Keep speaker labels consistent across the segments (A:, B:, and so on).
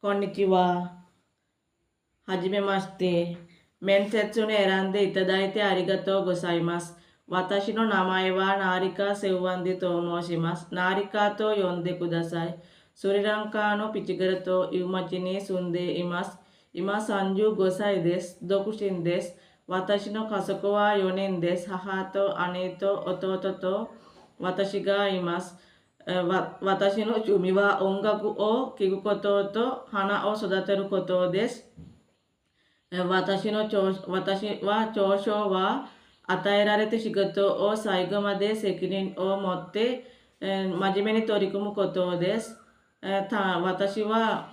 A: konnichiwa. Hajimemashite. Mensetsu ne erande itadaite arigatou gozaimasu. Watashi no namae wa Narika Sewandi to moshimasu. Narika to yonde kudasai. Sri Lanka no Pichigara to Iumachi ni sunde imasu. Ima 35 desu. Dokushin desu. Watashi no kasoko wa 4 desu. Haha to ane to ototo to watashi ga imasu. Watashi no chumi wa ongaku o kiku koto to hana o sodateru koto desu. Watashi wa chosho wa ataerarete shigoto o saigo made sekirin o motte majime ni torikumu koto desu. Watashi wa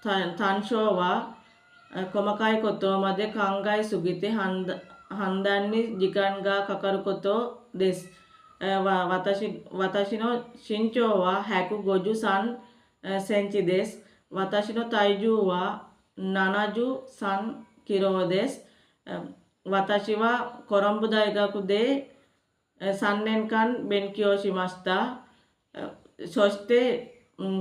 A: tansho wa komakai koto made kangai sugite handan ni jikan ga kakaru koto desu. Watashi no shinchou wa 153 senchi desu. Watashi no taiju wa 73 kilo desu. Watashi wa Korambu Daigaku de 3 nenkan benkyou shimashita. Soshite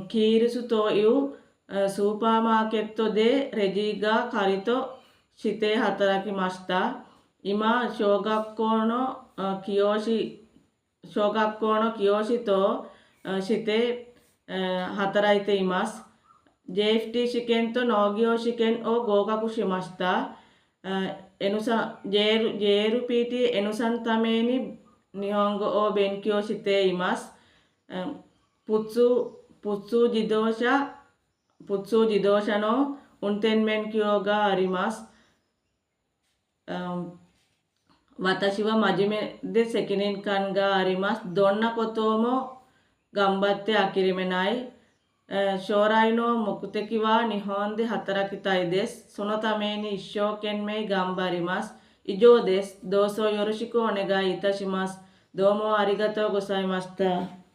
A: Kirisu to iu スーパーマーケットでレジが仮として働きました。今、小学校の教師として働いています。JFT 試験と農業試験を合格しました。JLPT N3 のために日本語を勉強しています。普通自動車の運転免許があります。私は真面目で責任感があります。どんなことも頑張って諦めない。将来の目的は日本で働きたいです。そのために一生懸命頑張ります。以上です。どうぞよろしくお願いいたします。どうもありがとうございました。